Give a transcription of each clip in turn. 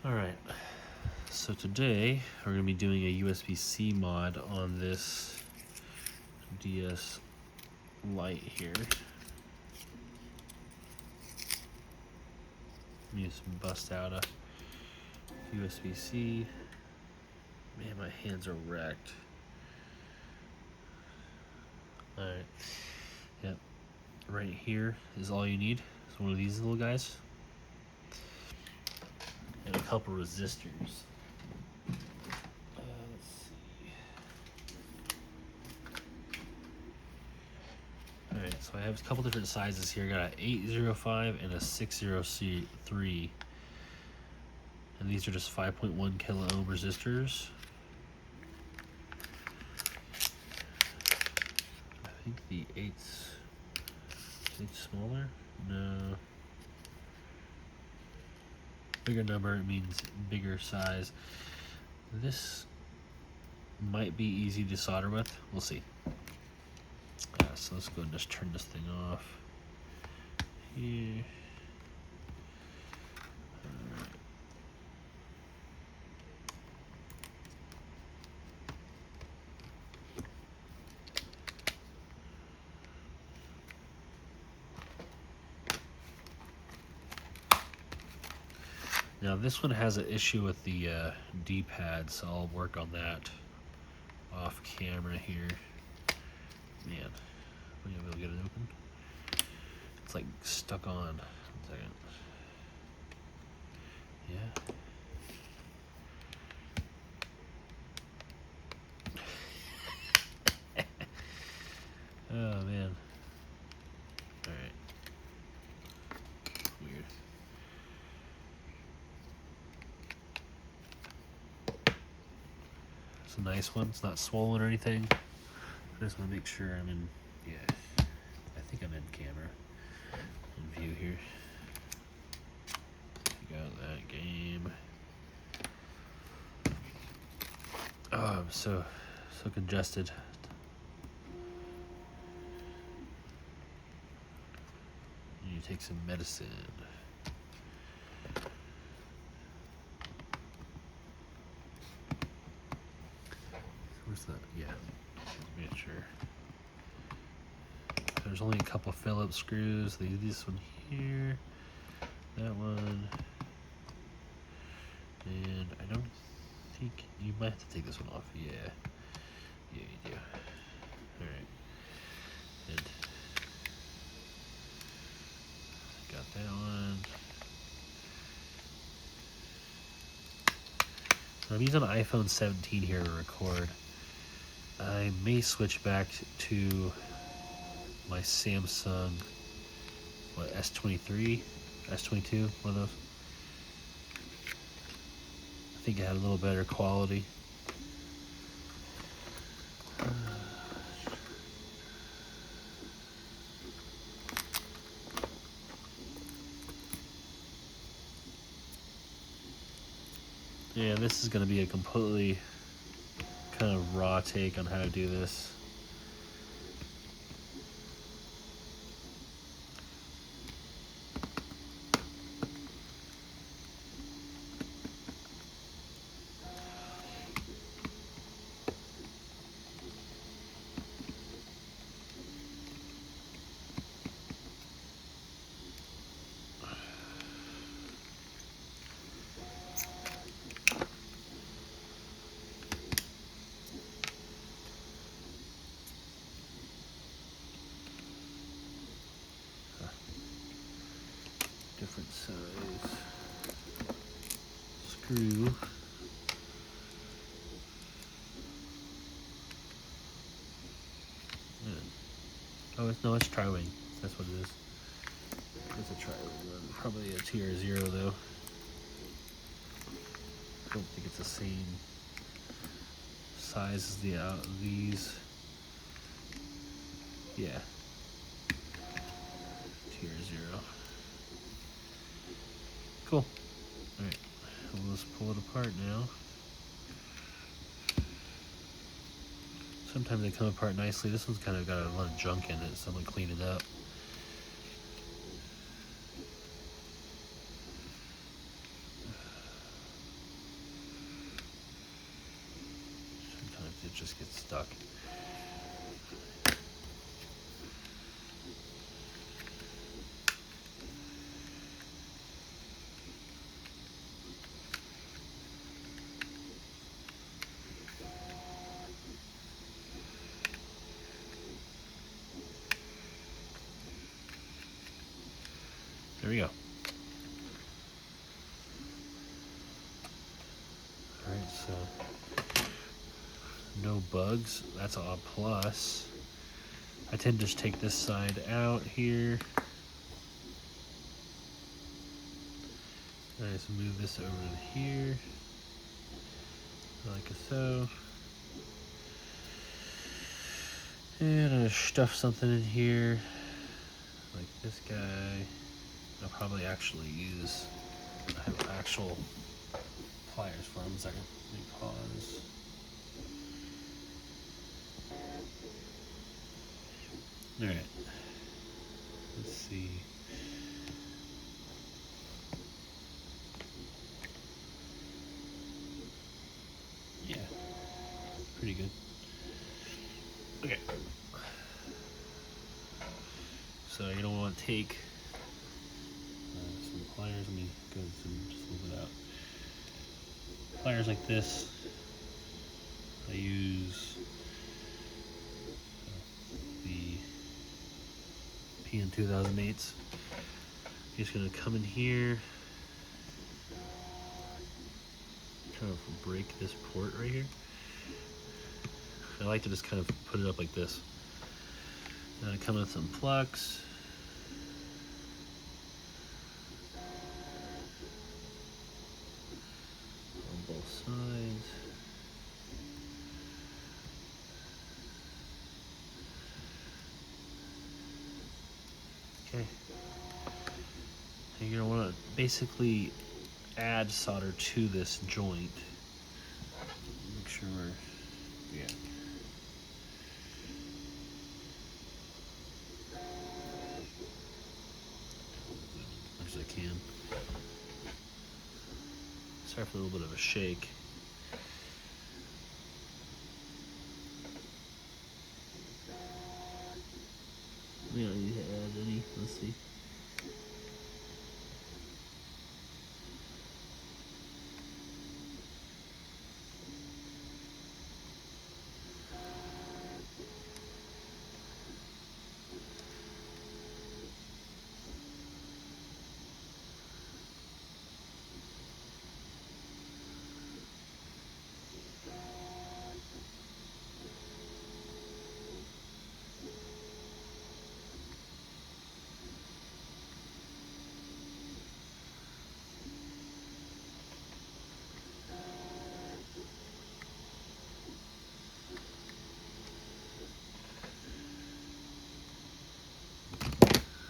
Alright, so today we're going to be doing a USB-C mod on this DS Lite here. Let me just bust out a USB-C. Man, my hands are wrecked. Alright, yep, right here is all you need. It's one of these little guys. And a couple resistors. Let's see. Alright, so I have a couple different sizes here. I got an 805 and a 603. And these are just 5.1 kilo ohm resistors. I think the 8's smaller? No. Bigger number means bigger size. This might be easy to solder with. We'll see. So let's go and just turn this thing off here. Now this one has an issue with the D-pad, so I'll work on that off camera here. Man, will you be able to get it open? It's like stuck on. 1 second. Yeah. Oh man. Alright. Weird. It's a nice one. It's not swollen or anything. I just want to make sure I'm in. Yeah. I think I'm in camera. In view here. Got that game. Oh, I'm so congested. You need to take some medicine. Where's that? Yeah. Make sure. There's only a couple Phillips screws. This one here. That one. And I don't think you might have to take this one off. Yeah. Yeah, you do. Alright. And got that one. I'm using an iPhone 17 here to record. I may switch back to my Samsung, S23, S22, one of those. I think it had a little better quality. Yeah, this is going to be a completely kind of raw take on how to do this. Different size screw. Oh, no, it's tri-wing. That's what it is. It's a tri-wing one. Probably a TR0 though. I don't think it's the same size as these. Yeah. TR0. Cool. Alright. We'll just pull it apart now. Sometimes they come apart nicely. This one's kind of got a lot of junk in it, so I'm going to clean it up. just gets stuck. There we go. Alright, so no bugs. That's a plus. I tend to just take this side out here. I just move this over to here, like so. And I stuff something in here, like this guy. I'll probably actually use, I have actual pliers for him. 1 second. Let me pause. Alright. Let's see. Yeah. Pretty good. Okay. So you're gonna want to take some pliers. Let me go zoom just a little bit out. Pliers like this. I use the PN 2008s. You're just gonna come in here, kind of break this port right here. I like to just kind of put it up like this. Then I come with some flux. On both sides. Okay. And you're gonna want to basically add solder to this joint. Make sure we're, yeah. As I can. Start with a little bit of a shake. We don't need to add any. Let's see.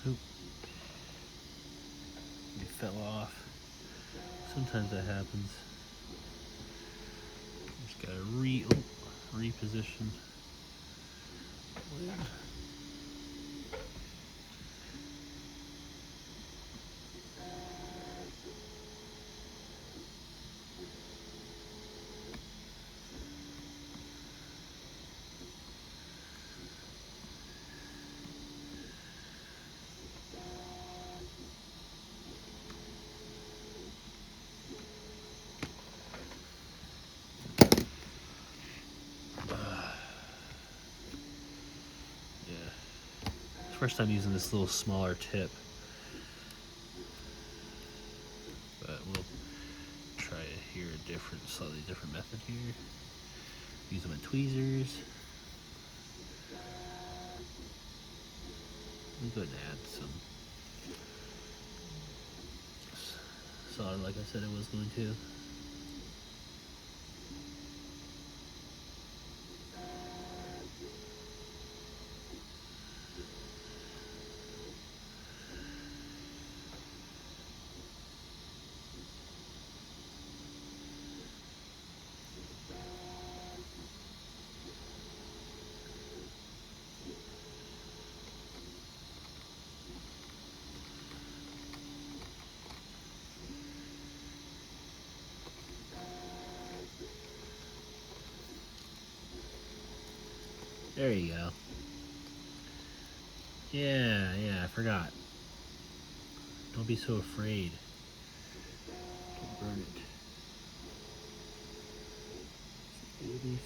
Oop. It fell off. Sometimes that happens. Just gotta reposition. First time using this little smaller tip, but we'll try here a slightly different method here. Use my tweezers. Let me go ahead and add some solder like I said I was going to. There you go. Yeah, I forgot. Don't be so afraid. Don't burn it. It'll be fine.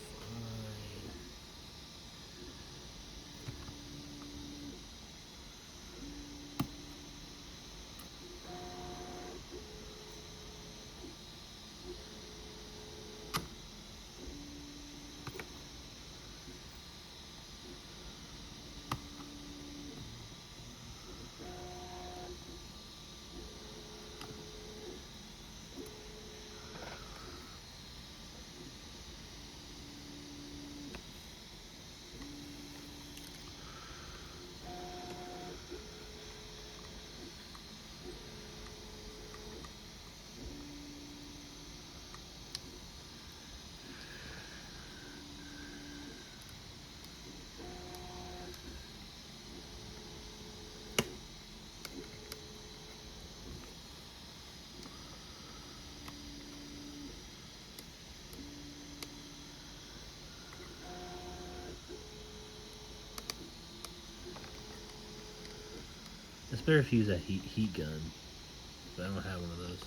It's better if you use a heat gun, but I don't have one of those.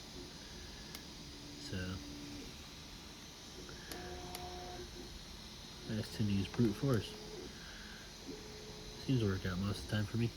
So I just tend to use brute force. Seems to work out most of the time for me.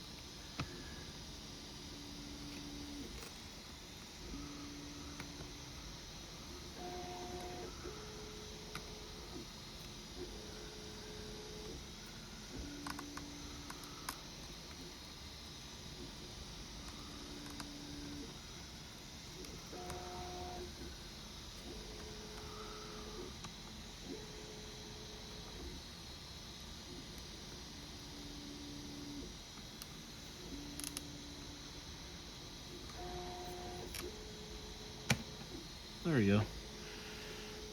There we go.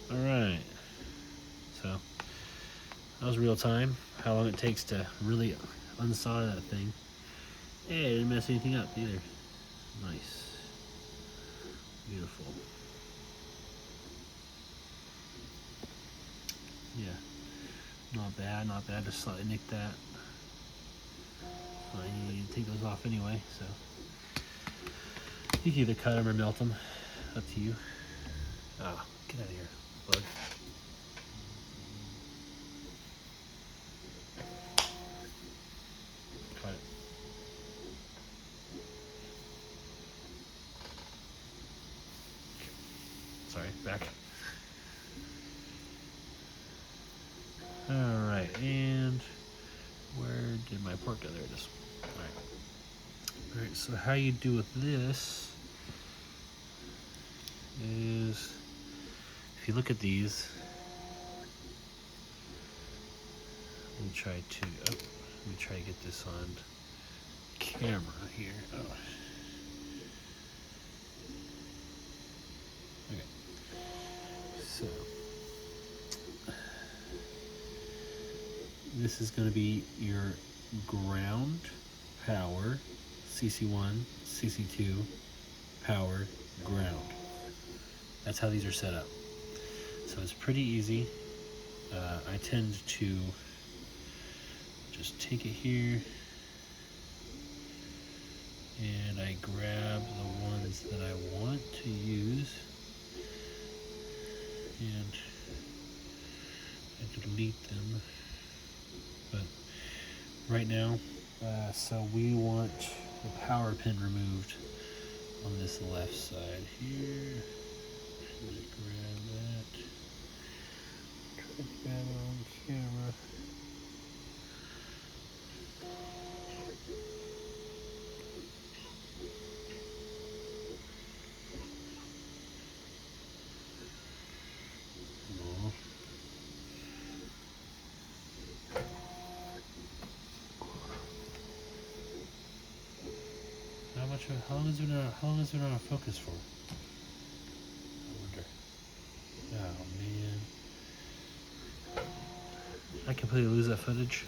Alright. So, that was real time. How long it takes to really unsolder that thing. Hey, it didn't mess anything up either. Nice. Beautiful. Yeah. Not bad, not bad. Just slightly nicked that. I need to take those off anyway, so. You can either cut them or melt them. Up to you. Ah, get out of here, bug. Cut it. Sorry, back. Alright, and where did my pork go? There it is. Alright, so how you do with this is, if you look at these, let me try to get this on camera here. Oh. Okay. So this is going to be your ground power, CC1, CC2, power, ground. That's how these are set up. So it's pretty easy. I tend to just take it here and I grab the ones that I want to use and I delete them. But right now, so we want the power pin removed on this left side here. Should I grab that? Try to grab it on camera. How long has it been out of focus for? I wonder. Oh man. I completely lose that footage.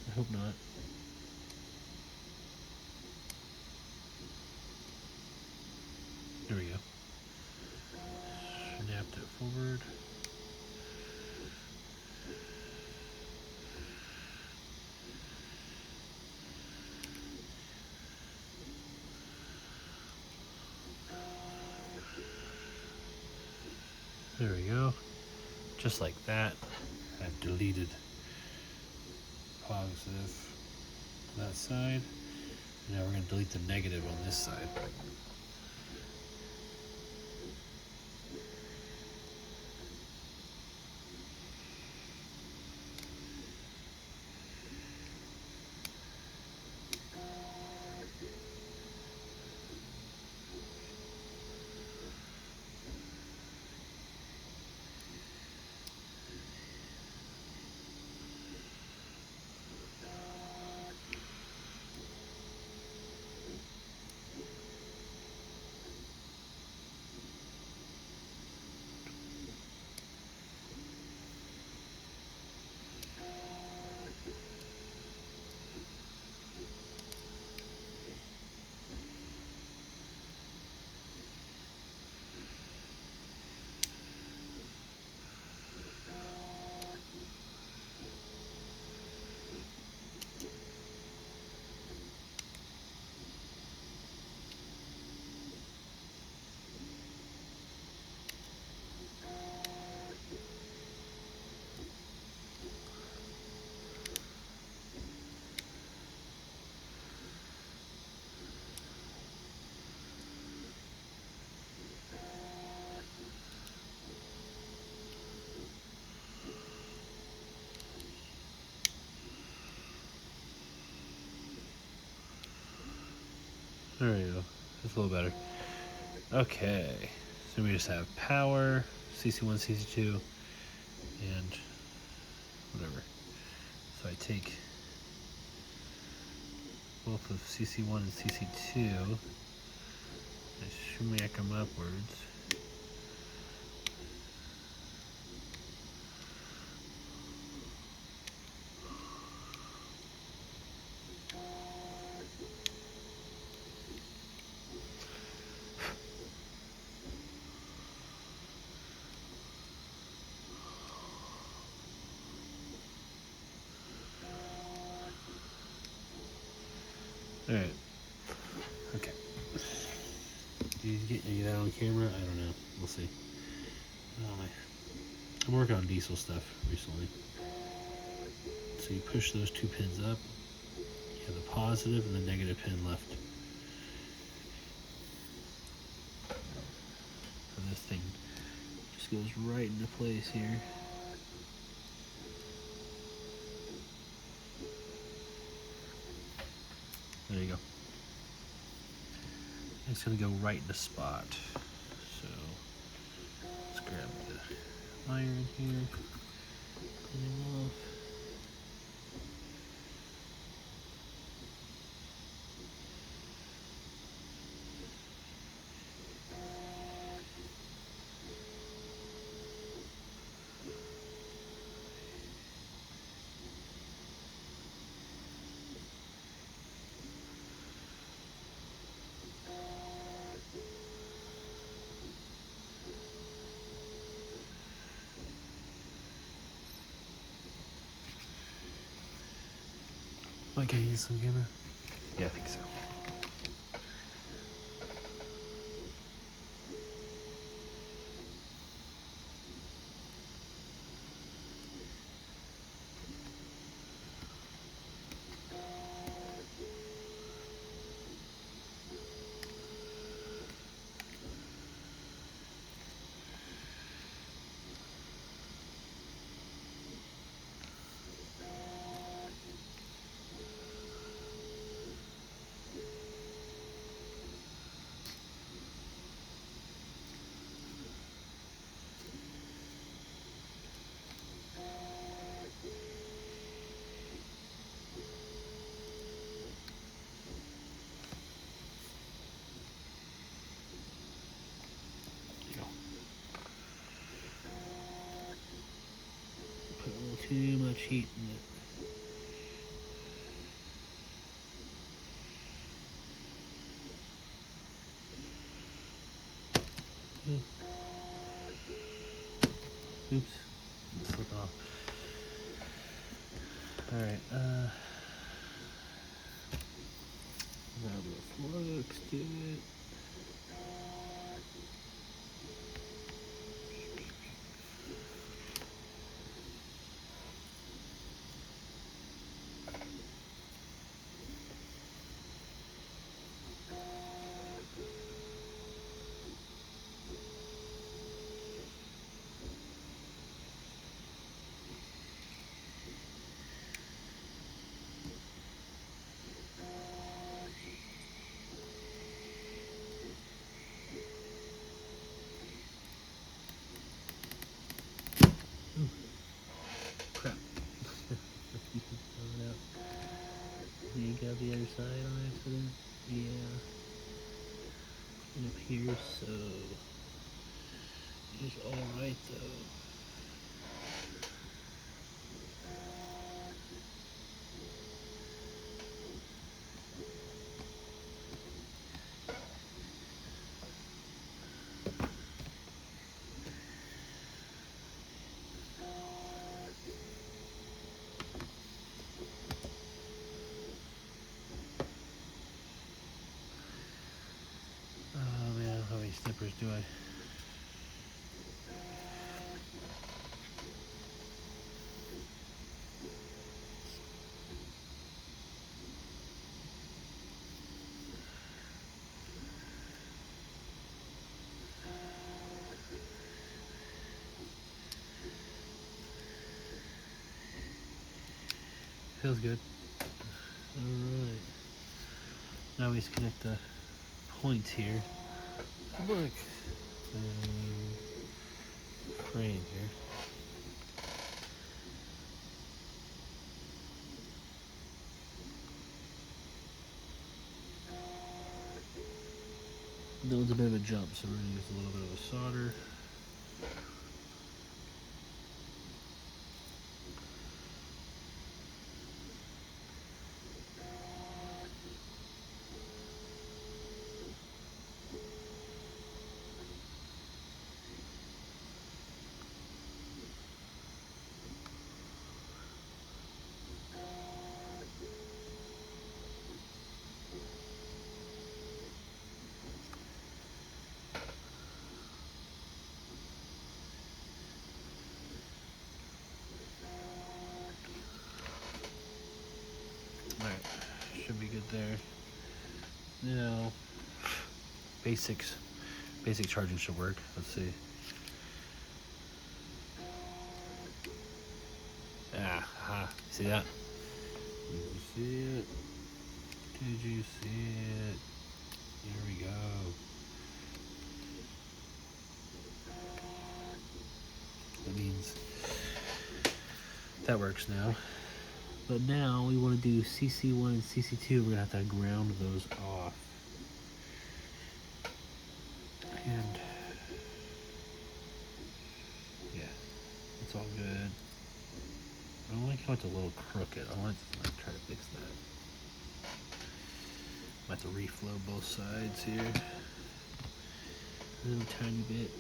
I hope not. There we go. Snapped it forward. There we go. Just like that. I've deleted positive on that side. And now we're going to delete the negative on this side. There we go. That's a little better. Okay. So we just have power, CC1, CC2, and whatever. So I take both of CC1 and CC2, I shimmick them upwards. Alright. Okay. Do you get any of that on camera? I don't know. We'll see. I'm working on diesel stuff recently. So you push those two pins up. You have the positive and the negative pin left. And this thing just goes right into place here. There you go. It's going to go right in the spot. So let's grab the iron here. Clean it off. Can I use some camera? Yeah, I think so. Put a little too much heat in it. Oops. Slip off. Alright, grab the flux to it. side on accident. Yeah. It appears so. It's alright though. Oh man, how many snippers do I? Feels good. Alright. Now we just connect the points here. Look. Frame here. That was a bit of a jump, so we're going to use a little bit of a solder. Alright, should be good there. Now, basic charging should work. Let's see. See that? Did you see it? Did you see it? Here we go. That means that works now. But now we want to do CC1 and CC2. We're going to have to ground those off. And yeah, it's all good. I don't like how it's a little crooked. I want to try to fix that. I'm have to reflow both sides here. A little tiny bit.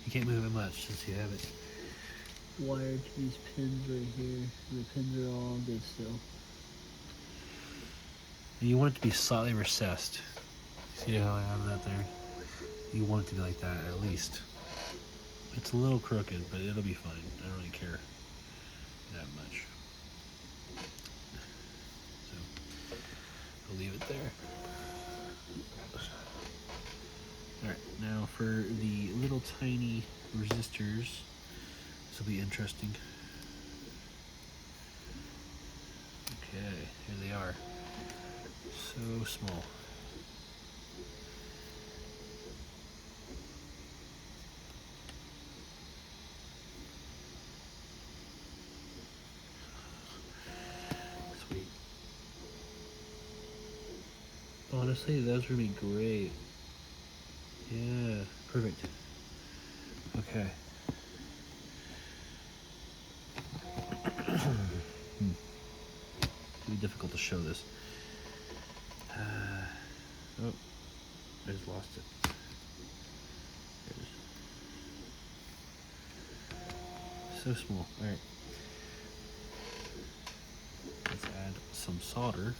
You can't move it much since you have it wired to these pins right here. The pins are all good still. And you want it to be slightly recessed. See how I have that there? You want it to be like that at least. It's a little crooked, but it'll be fine. I don't really care that much. So I'll leave it there. Alright, now for the little tiny resistors, this will be interesting. Okay, here they are. So small. Sweet. Honestly, those would be great. Yeah, perfect. Okay. It'll be difficult to show this. Oh, I just lost it. There it is. So small. All right. Let's add some solder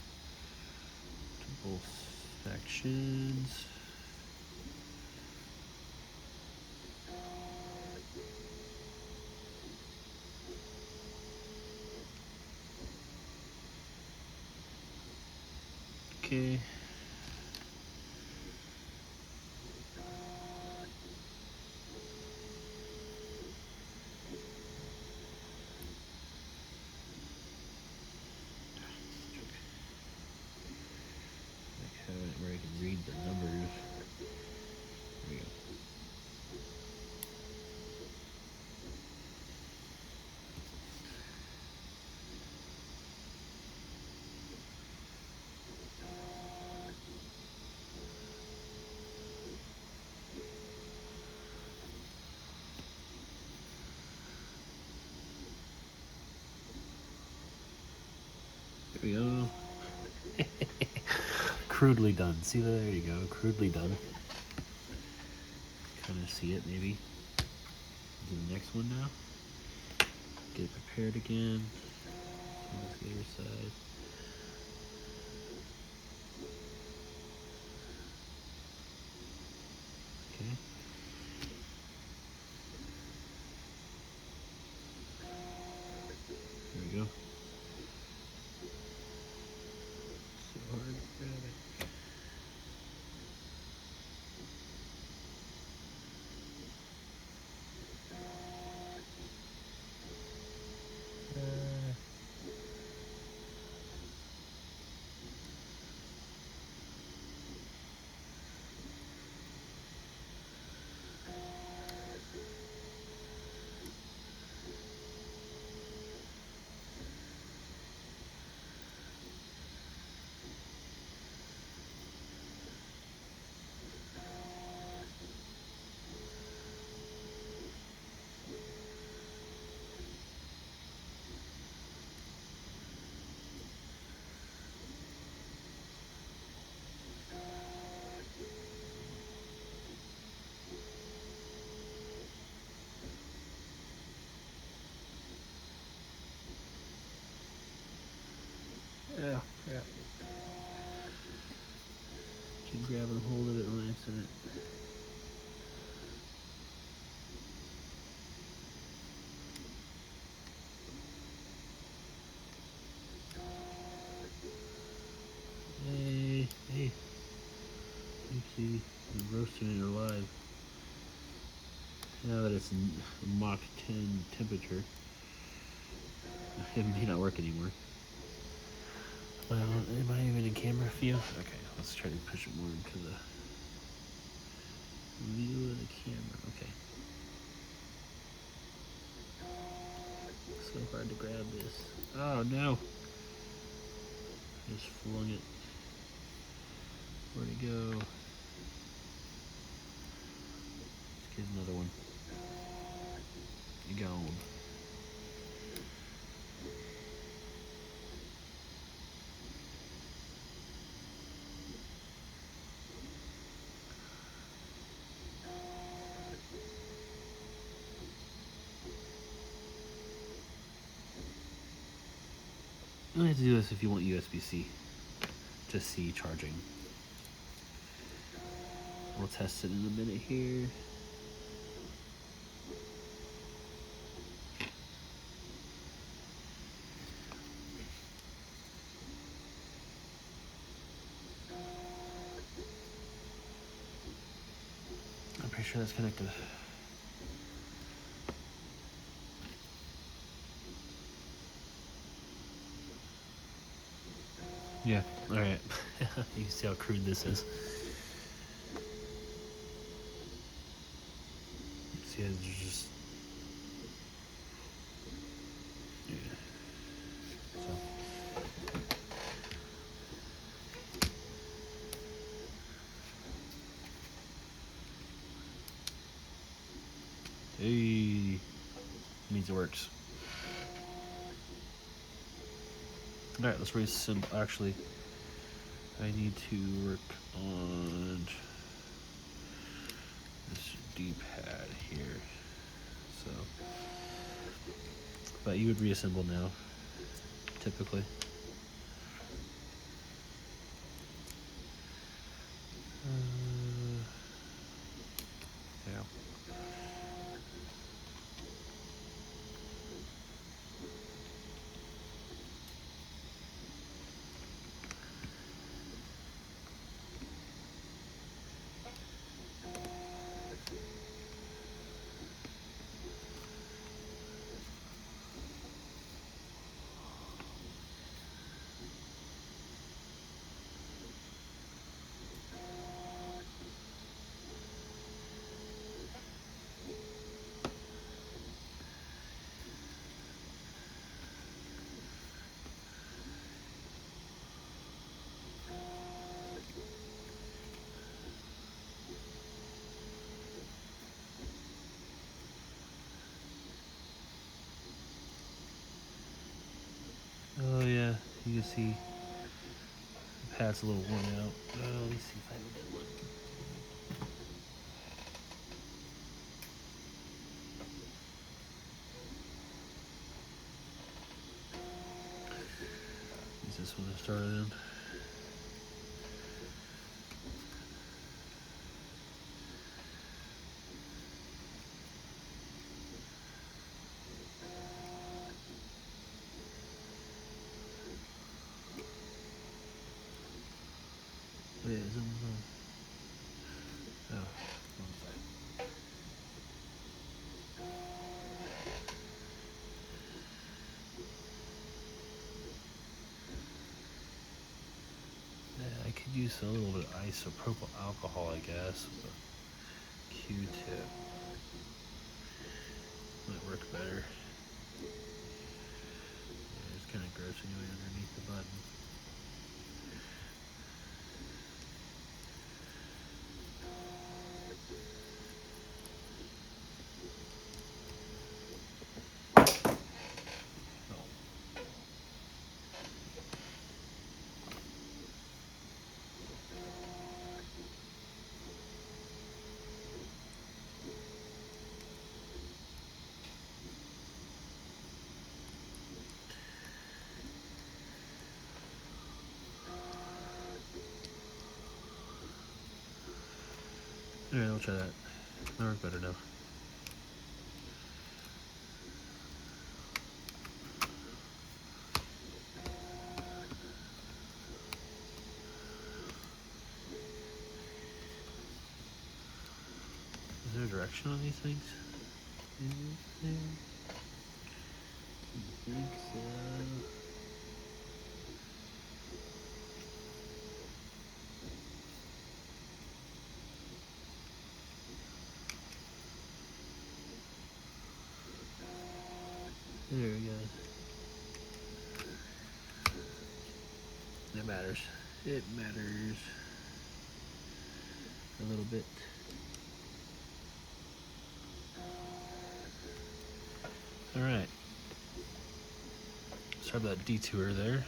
to both sections. Okay. we go. Crudely done. See, there you go. Crudely done. Kind of see it, maybe. Do the next one now. Get it prepared again. On the other side. Okay. There we go. So hard to grab it. Yeah. You can grab and hold of it on accident. Hey. You see, you're roasting it alive. Now that it's Mach 10 temperature, it may not work anymore. Well, am I even in camera view? Okay, let's try to push it more into the view of the camera. Okay. So hard to grab this. Oh no! Just flung it. Where'd it go? Let's get another one. You gone. You only have to do this if you want USB-C to C charging. We'll test it in a minute here. I'm pretty sure that's connected. Yeah, alright. You can see how crude this is. See, it's just... Yeah. So... Hey! Means it works. Alright, let's reassemble. Actually, I need to work on this D-pad here. So, but you would reassemble now, typically. Yeah. You can see the pad's a little worn out. Let me see if I have a good one. Is this one I started in? Yeah, is it oh, wrong side. Yeah, I could use a little bit of isopropyl alcohol, I guess, with a Q-tip. Might work better. Yeah, it's kind of gross anyway underneath the button. Alright, I'll try that. That'll work better now. Is there a direction on these things? Is there? I think so. There we go. It matters. It matters a little bit. Alright. Sorry about that detour there.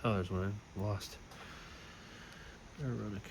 Oh, there's one I lost. Ironic.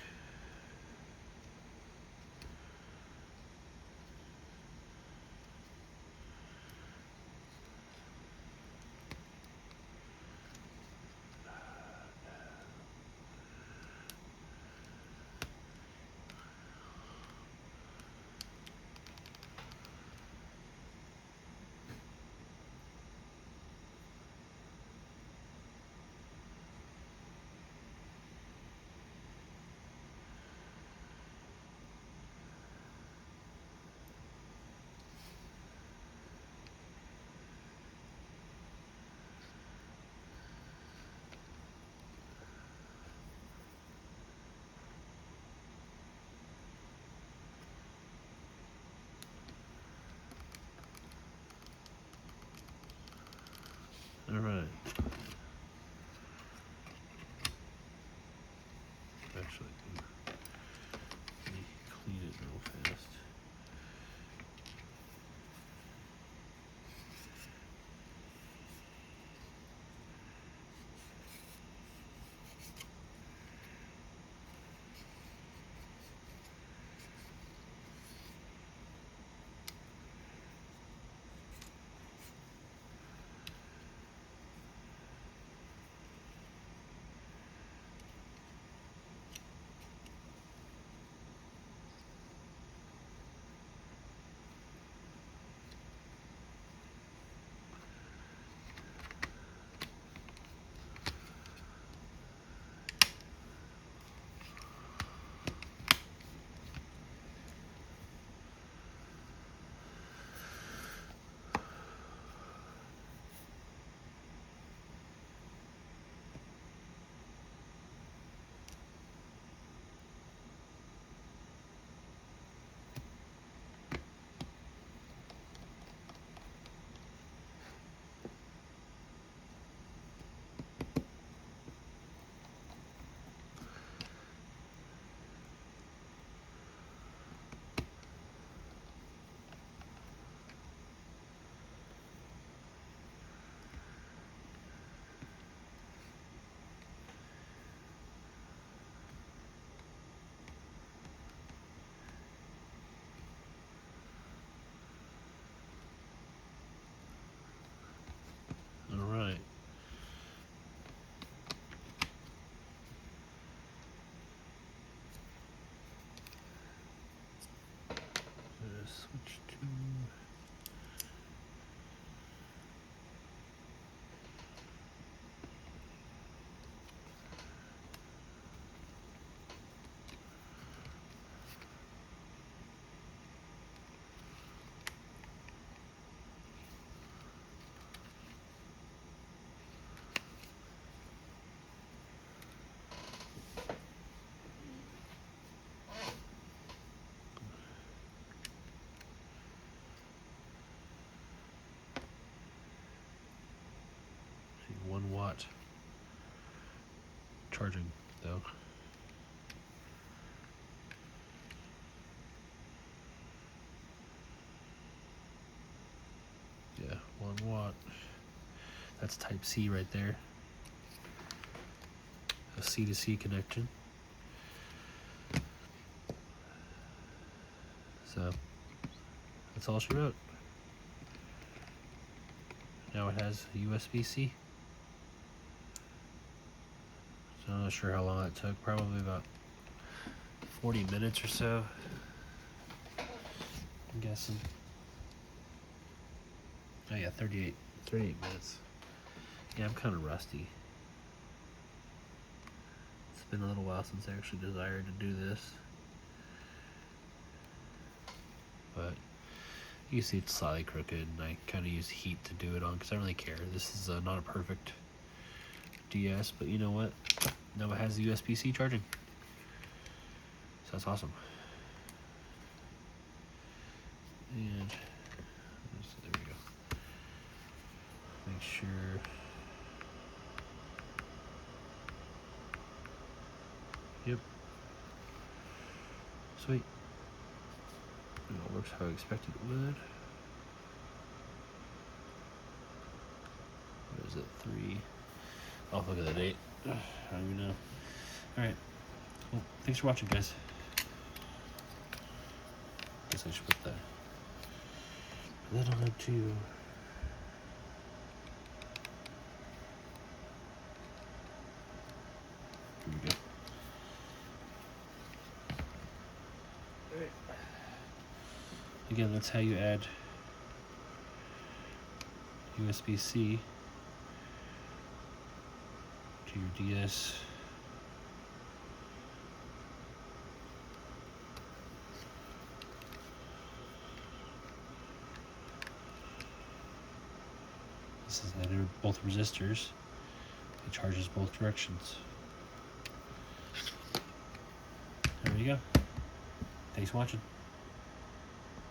Alright. Actually, let me clean it real fast. watt charging though. Yeah, 1 watt. That's type C right there. A C to C connection. So that's all she wrote. Now it has USB-C. So I'm not sure how long that took. Probably about 40 minutes or so, I'm guessing. Oh yeah, 38 minutes. Yeah, I'm kind of rusty. It's been a little while since I actually desired to do this. But you see it's slightly crooked, and I kind of use heat to do it on because I don't really care. This is not a perfect DS, but you know what? Now it has the USB-C charging. So that's awesome. And there we go. Make sure. Yep. Sweet. It all works how I expected it would. What is it? 3. I'll look at the date. I don't even know. Alright. Well, thanks for watching, guys. Guess I should put that on there too. Here we go. Alright. Again, that's how you add USB-C to your DS. This is either both resistors. It charges both directions. There you go. Thanks for watching.